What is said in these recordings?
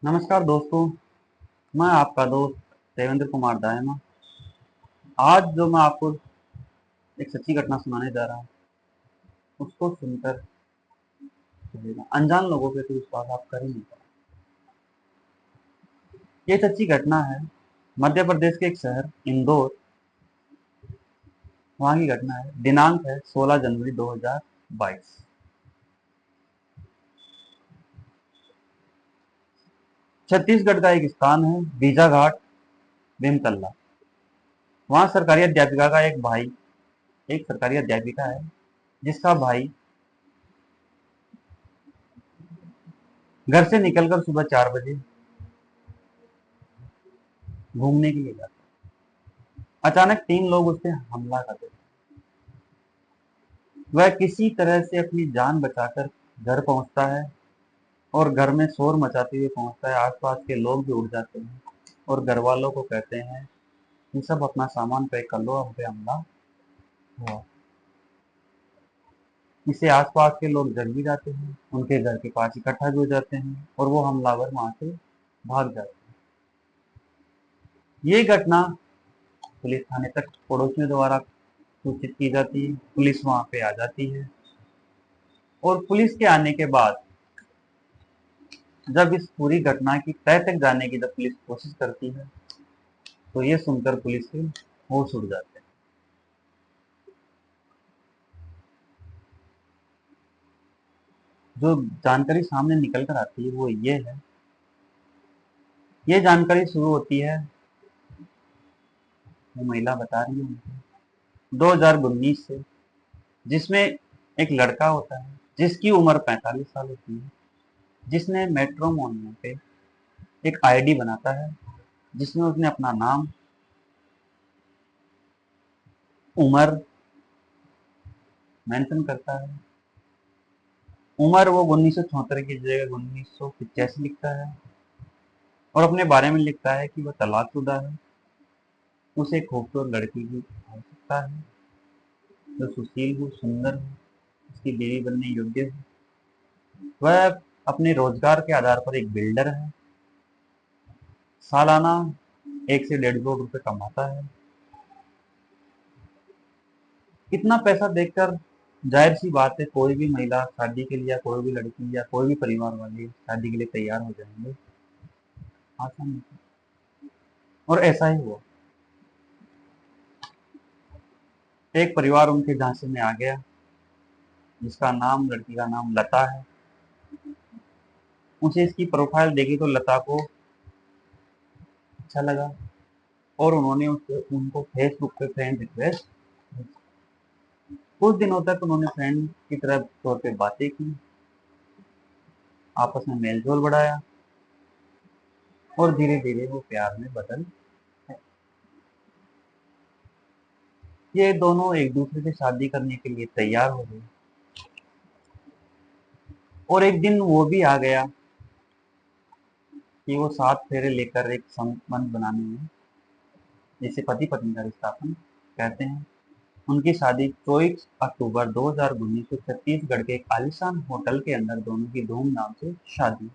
नमस्कार दोस्तों। मैं आपका दोस्त देवेंद्र कुमार दायमा। आज जो मैं आपको एक सच्ची घटना सुनाने जा रहा हूँ उसको सुनकर चलिएगा। अनजान लोगों पे तो विश्वास आप कर ही नहीं पाए। ये सच्ची घटना है मध्य प्रदेश के एक शहर इंदौर, वहाँ की घटना है। दिनांक है 16 जनवरी 2022। छत्तीसगढ़ का एक स्थान है बीजाघाट, भीमतल्ला। वहाँ सरकारी अध्यापिका का एक सरकारी अध्यापिका है जिसका भाई घर से निकलकर सुबह 4 बजे घूमने के लिए जाता है। अचानक 3 लोग उस पर हमला कर देते। वह किसी तरह से अपनी जान बचाकर घर पहुंचता है और घर में शोर मचाते हुए पहुंचता है। आसपास के लोग भी उठ जाते हैं और घर वालों को कहते हैं कि सब अपना सामान पैक कर लो, हम पे हमला हुआ। इससे आसपास के लोग जग भी जाते हैं, उनके घर के पास इकट्ठा भी हो जाते हैं और वो हमलावर वहां से भाग जाते हैं। ये घटना पुलिस थाने तक पड़ोसियों द्वारा सूचित की जाती है। पुलिस वहां पे आ जाती है और पुलिस के आने के बाद जब इस पूरी घटना की तह तक जाने की जब पुलिस कोशिश करती है तो ये सुनकर पुलिस के होश उड़ जाते हैं। जो जानकारी सामने निकल कर आती है वो ये है। ये जानकारी शुरू होती है, वो महिला बता रही है 2019 से, जिसमें एक लड़का होता है जिसकी उम्र 45 साल होती है, जिसने मैट्रिमोनी पे एक आईडी बनाता है जिसमें उसने अपना नाम, उम्र मेंशन करता है। उम्र वो 1974 की जगह 1985 लिखता है और अपने बारे में लिखता है कि वह तलाकशुदा है, उसे एक खूबसूरत लड़की की आवश्यकता है जो सुशील हो, सुंदर हो, उसकी बीवी बनने योग्य है। वह अपने रोजगार के आधार पर एक बिल्डर है, सालाना 1 से 1.5 करोड़ रुपए कमाता है। इतना पैसा देखकर जाहिर सी बात है कोई भी महिला शादी के लिए या कोई भी लड़की या कोई भी परिवार वाले शादी के लिए तैयार हो जाएंगे। आसान नहीं। और ऐसा ही हुआ। एक परिवार उनके झांसे में आ गया जिसका नाम, लड़की का नाम लता है। उसे इसकी प्रोफाइल देखी तो लता को अच्छा लगा और उन्होंने उससे उनको फेसबुक पे फ्रेंड रिक्वेस्ट। कुछ दिनों तक उन्होंने फ्रेंड की तरह तौर पे बातें की, आपस में मेलजोल बढ़ाया और धीरे धीरे वो प्यार में बदल गए। ये दोनों एक दूसरे से शादी करने के लिए तैयार हो गए और एक दिन वो भी आ गया कि वो 7 फेरे लेकर एक संबंध बनाने में, जिसे पति पत्नी का रिश्ता अपन कहते हैं। उनकी शादी 24 अक्टूबर 2019 को छत्तीसगढ़ के एक आलीशान होटल के अंदर दोनों की धूमधाम से शादी।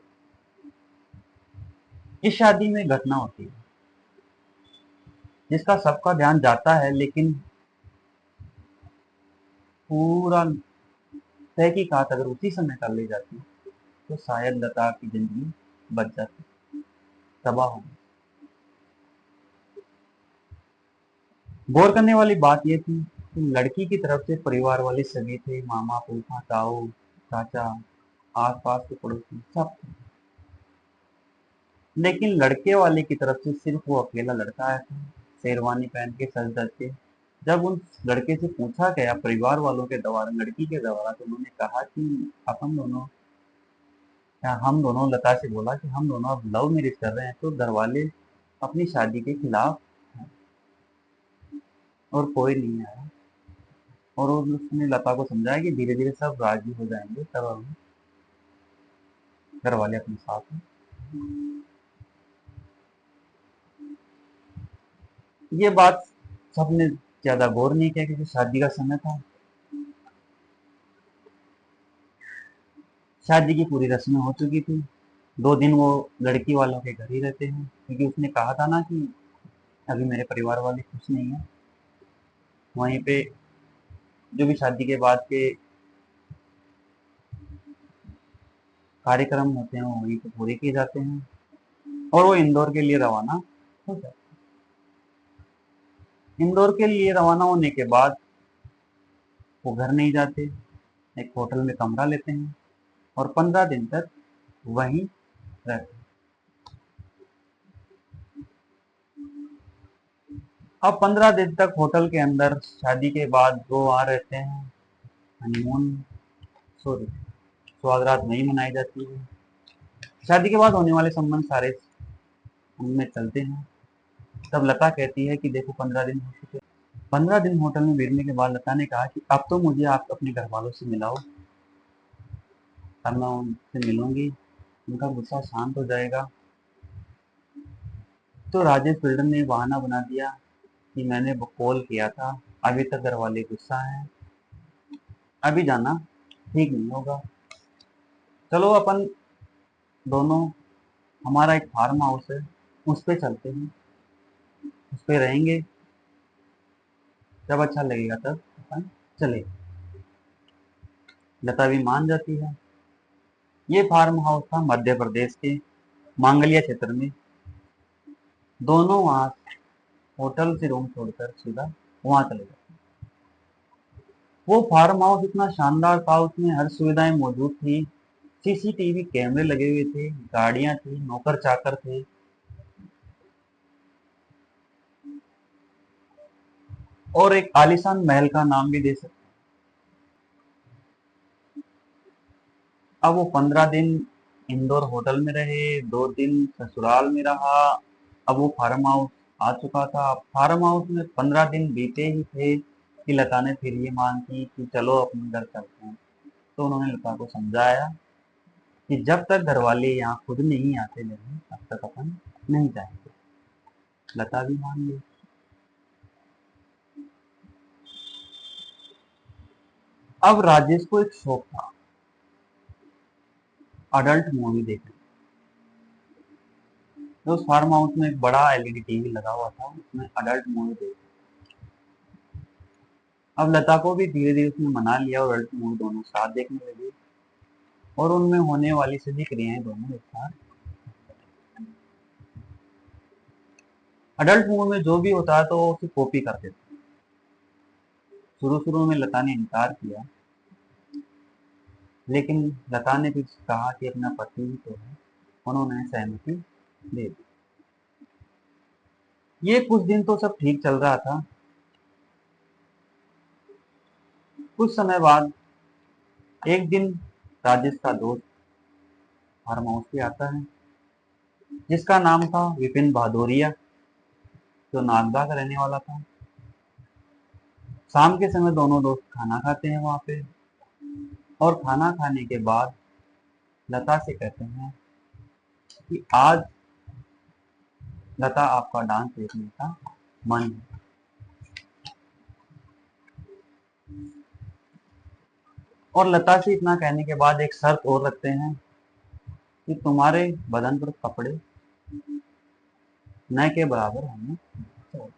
इस शादी में घटना होती है जिसका सबका ध्यान जाता है, लेकिन पूरा तहकीकात अगर उसी समय कर ली जाती तो शायद लता की जिंदगी बच जाती, तबाह हो गई। गौर करने वाली बात यह थी कि लड़की की तरफ से परिवार वाले सभी थे, मामा, फूफा, ताऊ, चाचा, आसपास के पड़ोसी सब थे। लेकिन लड़के वाले की तरफ से सिर्फ वो अकेला लड़का आया था, शेरवानी पहन के, सज धज के। जब उन लड़के से पूछा गया परिवार वालों के द्वारा, लड़की के द्वारा, तो उन्होंने कहा कि अपन दोनों, या हम दोनों, लता से बोला कि हम दोनों अब लव मैरिज कर रहे हैं तो घर वाले अपनी शादी के खिलाफ हैं और कोई नहीं आया। और उसने लता को समझाया कि धीरे धीरे सब राजी हो जाएंगे, तब हम घर वाले अपने साथ हैं। ये बात सबने ज्यादा गौर नहीं किया क्योंकि शादी का समय था। शादी की पूरी रस्में हो चुकी थी। 2 दिन वो लड़की वालों के घर ही रहते हैं, क्योंकि उसने कहा था ना कि अभी मेरे परिवार वाले खुश नहीं है। वहीं पे जो भी शादी के बाद के कार्यक्रम होते हैं वो वहीं पे पूरे किए जाते हैं और वो इंदौर के लिए रवाना हो जाते हैं। इंदौर के लिए रवाना होने के बाद वो घर नहीं जाते, एक होटल में कमरा लेते हैं और 15 दिन तक वहीं रहते हैं। अब 15 दिन तक होटल के अंदर शादी के बाद वो वहाँ रहते हैं। हनीमून, सॉरी, सुहागरात वहीं मनाई जाती है। शादी के बाद होने वाले संबंध सारे उनमें चलते हैं। तब लता कहती है कि देखो 15 दिन हो चुके। 15 दिन होटल में बिताने के बाद लता ने कहा कि अब तो मुझे आप अपने घर वालों से मिलाओ, तब मैं उनसे मिलूंगी, उनका गुस्सा शांत हो जाएगा। तो राजेश बिल्डर ने बहाना बना दिया कि मैंने वो कॉल किया था, अभी तक घर वाले गुस्सा हैं, अभी जाना ठीक नहीं होगा। चलो अपन दोनों, हमारा एक फार्म हाउस है, उस पे चलते हैं, उस पे रहेंगे, जब अच्छा लगेगा तब अपन चले। लता भी मान जाती है। ये फार्म हाउस था मध्य प्रदेश के मांगलिया क्षेत्र में। दोनों वहां होटल से रूम छोड़कर सीधा वहां चले गए। वो फार्म हाउस इतना शानदार था, उसमें हर सुविधाएं मौजूद थी। सीसीटीवी कैमरे लगे हुए थे, गाड़ियां थी, नौकर चाकर थे और एक आलीशान महल का नाम भी दे सकते। अब वो 15 दिन इंदौर होटल में रहे, 2 दिन ससुराल में रहा। अब वो फार्म हाउस आ चुका था। फार्म हाउस में 15 दिन बीते ही थे कि लता ने फिर ये मांग की कि चलो अपने घर चलते हैं। तो उन्होंने लता को समझाया कि जब तक घरवाले यहाँ खुद नहीं आते लेने तब तक अपन नहीं जाएंगे। लता भी मान गई। अब राजेश को एक शौक था, अडल्ट मूवी देखने। तो उस फार्म हाउस में एक बड़ा एलईडी टीवी लगा हुआ था, उसमें अडल्ट मूवी देख। अब लता को भी धीरे धीरे उसने मना लिया और अडल्ट मूवी दोनों साथ देखने लगे और उनमें होने वाली सभी क्रियाएं दोनों एक साथ। अडल्ट मूवी में जो भी होता है तो वो उसे कॉपी करते थे। शुरू शुरू में लता ने इनकार किया, लेकिन लता ने फिर कहा कि अपना पति ही तो है। उन्होंने सहमति दे दी। ये कुछ दिन तो सब ठीक चल रहा था। कुछ समय बाद एक दिन राजेश का दोस्त फार्म हाउस पे आता है, जिसका नाम था विपिन भादौरिया, जो नागदा का रहने वाला था। शाम के समय दोनों दोस्त खाना खाते हैं वहां पे और खाना खाने के बाद लता से कहते हैं कि आज लता आपका डांस देखने का मन है। और लता से इतना कहने के बाद एक शर्त और रखते हैं कि तुम्हारे बदन पर कपड़े न के बराबर होने चाहिए।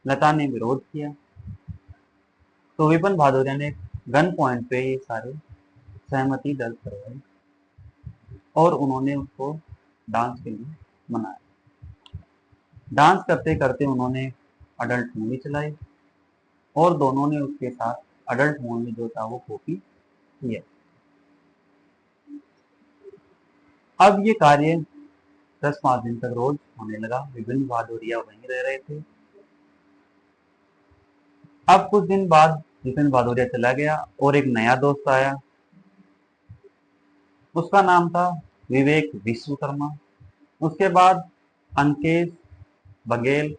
लता ने विरोध किया तो विपिन भादौरिया ने गन पॉइंट पे ये सारे सहमति दर्ज करवाई और उन्होंने उसको डांस के लिए मनाया। डांस करते करते उन्होंने अडल्ट मूवी चलाई और दोनों ने उसके साथ अडल्ट मूवी जो था वो कॉपी किया। अब ये कार्य 10-5 दिन तक रोज होने लगा। विभिन्न भादौरिया वहीं रह रहे थे। अब कुछ दिन बाद विपिन भादौरिया चला गया और एक नया दोस्त आया। उसका नाम था विवेक विश्वकर्मा। उसके बाद अंकेश बघेल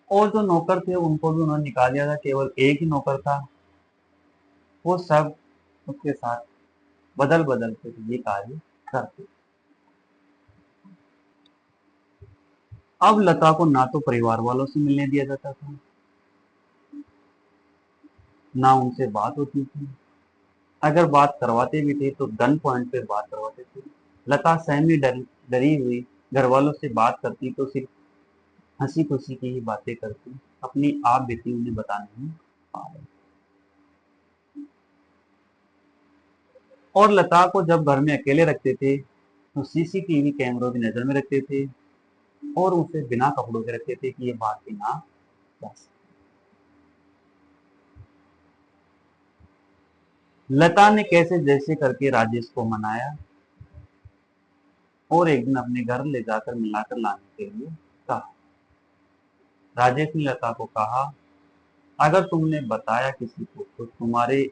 और जो नौकर थे उनको भी उन्होंने निकाल दिया था, केवल एक ही नौकर था। वो सब उसके साथ बदल बदल के ये कार्य करते। अब लता को ना तो परिवार वालों से मिलने दिया जाता था, ना उनसे बात होती थी। अगर बात करवाते भी थे तो गन पॉइंट पे बात करवाते थे। लता सहमी डरी हुई घर वालों से बात करती तो सिर्फ हंसी खुशी की ही बातें करती, अपनी आप बीती उन्हें बता नहीं पा रही। और लता को जब घर में अकेले रखते थे तो सीसीटीवी कैमरों की नजर में रखते थे और उसे बिना कपड़ों के रखते थे कि ये बात ही ना जा सके। लता ने कैसे जैसे करके राजेश को मनाया और एक दिन अपने घर ले जाकर मिलाकर लाने के लिए कहा। राजेश ने लता को कहा, अगर तुमने बताया किसी को तो तुम्हारे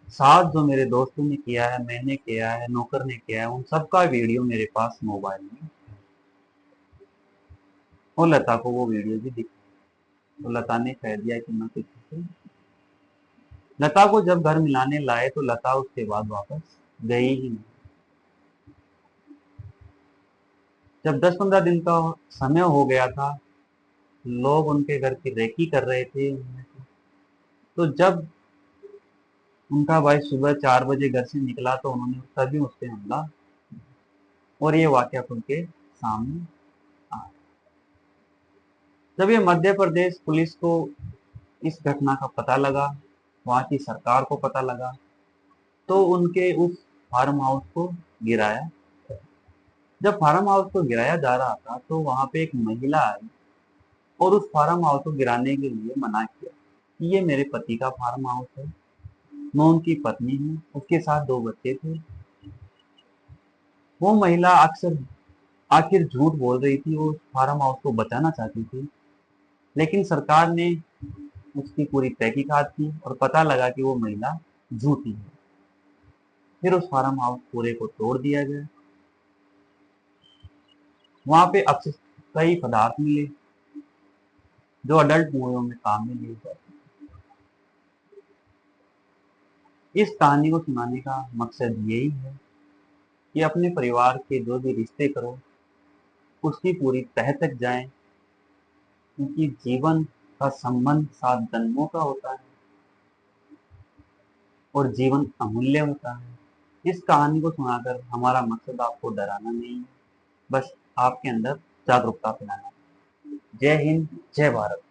साथ जो मेरे दोस्तों ने किया है, मैंने किया है, नौकर ने किया है, उन सबका वीडियो मेरे पास मोबाइल में। और लता को वो वीडियो भी दिखा। तो लता ने कह दिया कि मैं कुछ नहीं। लता को जब घर मिलाने लाए तो लता उसके बाद वापस गई ही नहीं। जब 10-15 दिन का समय हो गया था, लोग उनके घर की रेकी कर रहे थे। तो जब उनका भाई सुबह 4 बजे घर से निकला तो उन्होंने तभी उस पे हमला और ये वाकया खुल के सामने आया। जब ये मध्य प्रदेश पुलिस को इस घटना का पता लगा, वहाँ की सरकार को पता लगा, तो उनके उस फार्म हाउस को गिराया। जब फार्म हाउस को गिराया जा रहा था तो वहाँ पे एक महिला आई और उस फार्म हाउस को गिराने के लिए मना किया कि ये मेरे पति का फार्म हाउस है, मैं उनकी पत्नी हूँ, उसके साथ 2 बच्चे थे। वो महिला अक्सर आखिर झूठ बोल रही थी, वो उस फार्म हाउस को बचाना चाहती थी, लेकिन सरकार ने उसकी पूरी तहकीकात की और पता लगा कि वो महिला झूठी है। फिर उस फार्म हाउस पूरे को तोड़ दिया गया। वहां पे अक्सर कई पदार्थ मिले जो अडल्ट मूवियों में काम में लिए जाते हैं। इस कहानी को सुनाने का मकसद यही है कि अपने परिवार के जो भी रिश्ते करो उसकी पूरी तह तक जाएं, क्योंकि जीवन का संबंध 7 जन्मों का होता है और जीवन अमूल्य होता है। इस कहानी को सुनाकर हमारा मकसद आपको डराना नहीं है, बस आपके अंदर जागरूकता फैलाना है। जय हिंद, जय भारत।